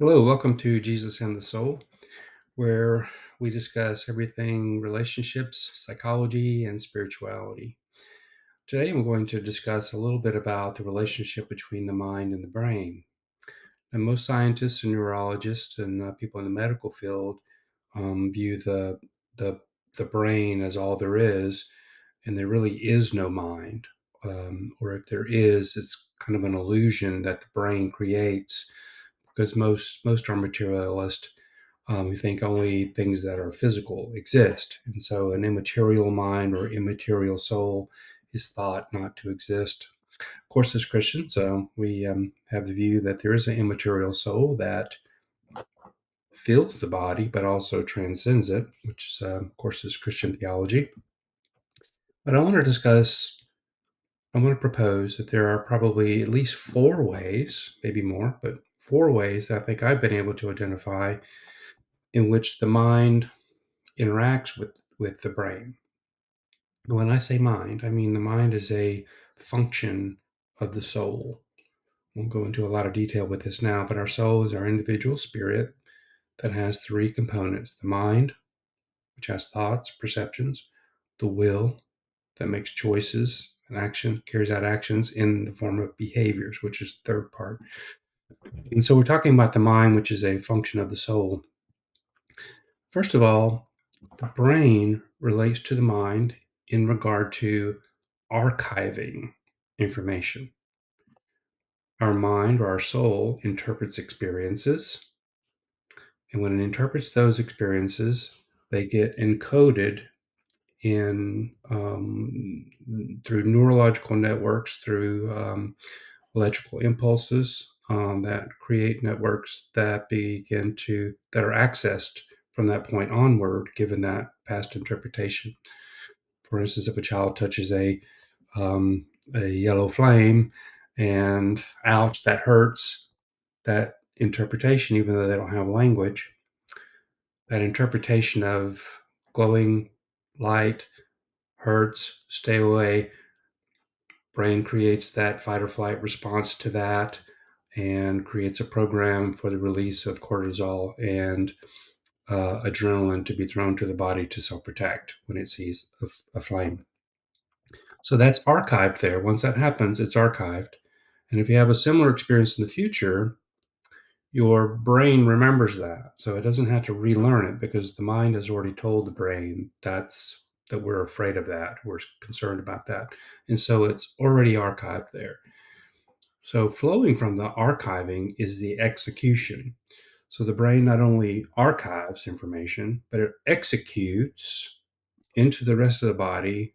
Hello, welcome to Jesus and the Soul, where we discuss everything relationships, psychology, and spirituality. Today, I'm going to discuss a little bit about the relationship between the mind and the brain. And most scientists and neurologists and people in the medical field view the the brain as all there is, and there really is no mind. Or if there is, it's kind of an illusion that the brain creates, because most are materialist. We think only things that are physical exist. And so an immaterial mind or immaterial soul is thought not to exist. Of course, as Christians, we have the view that there is an immaterial soul that feels the body, but also transcends it, which, of course, is Christian theology. But I want to propose that there are probably at least four ways, maybe more, but four ways that I think I've been able to identify in which the mind interacts with the brain. When I say mind, I mean the mind is a function of the soul. Won't go into a lot of detail with this now, but our soul is our individual spirit that has three components: the mind, which has thoughts, perceptions; the will, that makes choices and carries out actions in the form of behaviors, which is the third part. And so we're talking about the mind, which is a function of the soul. First of all, the brain relates to the mind in regard to archiving information. Our mind or our soul interprets experiences, and when it interprets those experiences, they get encoded in through neurological networks, through electrical impulses that create networks that are accessed from that point onward, given that past interpretation. For instance, if a child touches a yellow flame and ouch, that hurts, that interpretation, even though they don't have language, that interpretation of glowing light hurts, stay away, brain creates that fight or flight response to that and creates a program for the release of cortisol and adrenaline to be thrown to the body to self-protect when it sees a flame. So that's archived there. Once that happens, it's archived. And if you have a similar experience in the future, your brain remembers that. So it doesn't have to relearn it, because the mind has already told the brain that we're afraid of that, we're concerned about that. And so it's already archived there. So flowing from the archiving is the execution. So the brain not only archives information, but it executes into the rest of the body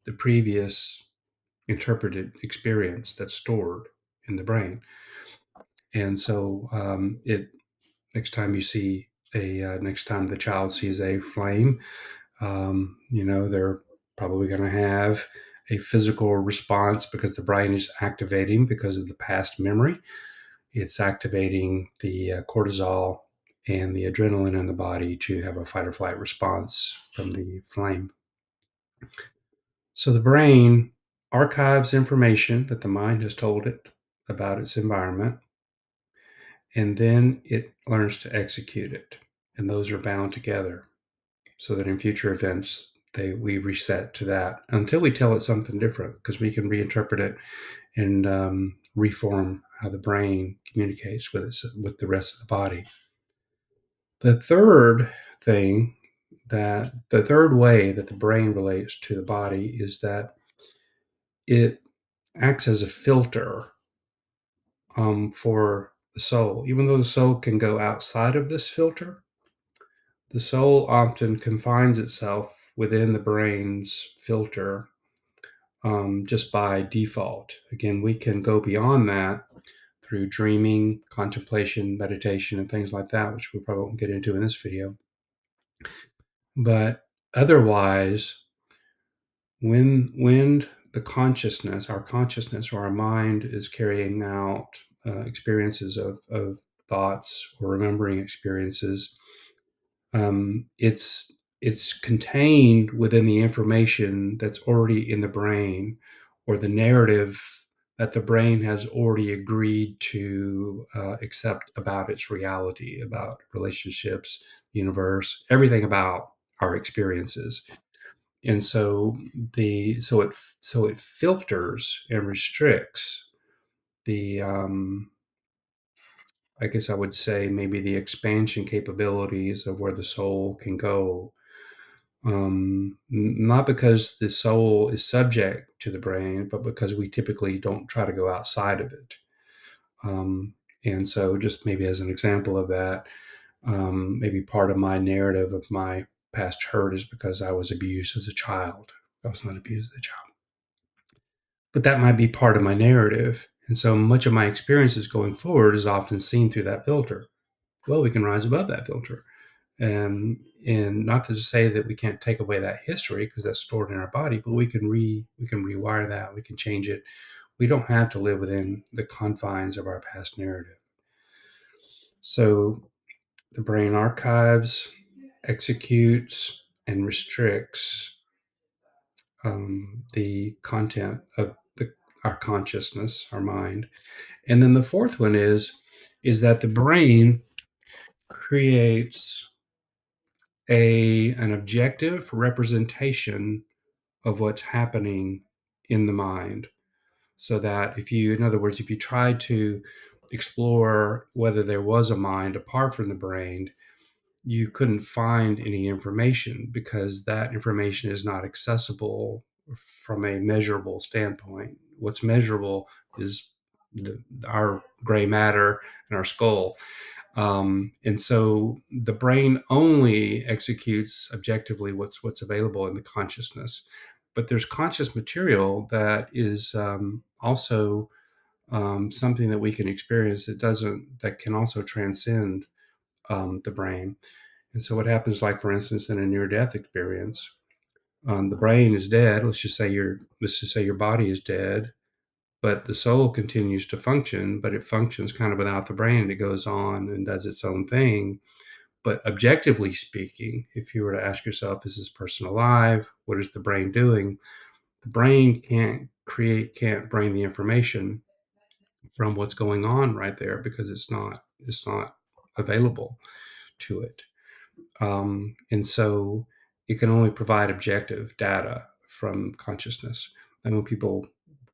the previous interpreted experience that's stored in the brain. And so next time the child sees a flame, they're probably going to have a physical response because the brain is activating because of the past memory. It's activating the cortisol and the adrenaline in the body to have a fight or flight response from the flame. So the brain archives information that the mind has told it about its environment, and then it learns to execute it. And those are bound together so that in future events, we reset to that until we tell it something different, because we can reinterpret it and reform how the brain communicates with the rest of the body. The third way that the brain relates to the body is that it acts as a filter for the soul. Even though the soul can go outside of this filter, the soul often confines itself within the brain's filter just by default. Again, we can go beyond that through dreaming, contemplation, meditation, and things like that, which we probably won't get into in this video. But otherwise, when our consciousness or our mind is carrying out experiences of thoughts or remembering experiences, it's contained within the information that's already in the brain, or the narrative that the brain has already agreed to accept about its reality, about relationships, universe, everything about our experiences. And so it filters and restricts the I guess I would say maybe the expansion capabilities of where the soul can go. Not because the soul is subject to the brain, but because we typically don't try to go outside of it. Um, and so, just maybe as an example of that, maybe part of my narrative of my past hurt is because I was abused as a child. I was not abused as a child. But that might be part of my narrative. And so much of my experiences going forward is often seen through that filter. Well, we can rise above that filter. And not to say that we can't take away that history because that's stored in our body, but we can rewire that, we can change it. We don't have to live within the confines of our past narrative. So the brain archives, executes, and restricts the content of our consciousness, our mind. And then the fourth one is that the brain creates an objective representation of what's happening in the mind. So that in other words, if you tried to explore whether there was a mind apart from the brain, you couldn't find any information because that information is not accessible from a measurable standpoint. What's measurable is our gray matter and our skull. And so the brain only executes objectively what's available in the consciousness. But there's conscious material that is also something that we can experience that can also transcend the brain. And so what happens, like for instance, in a near-death experience, the brain is dead. Let's just say your body is dead, but the soul continues to function, but it functions kind of without the brain. It goes on and does its own thing. But objectively speaking, if you were to ask yourself, is this person alive? What is the brain doing? The brain can't bring the information from what's going on right there because it's not available to it. And so it can only provide objective data from consciousness. And when people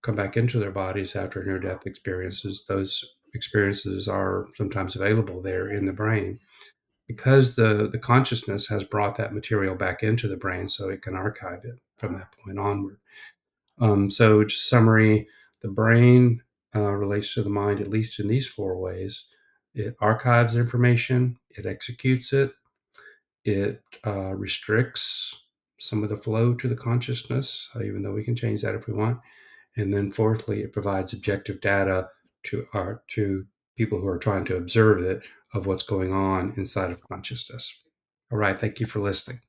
come back into their bodies after near death experiences, those experiences are sometimes available there in the brain because the consciousness has brought that material back into the brain so it can archive it from that point onward. So, just summary, the brain relates to the mind at least in these four ways. It archives information, it executes it, it restricts some of the flow to the consciousness, even though we can change that if we want. And then fourthly, it provides objective data to people who are trying to observe it of what's going on inside of consciousness. All right, thank you for listening.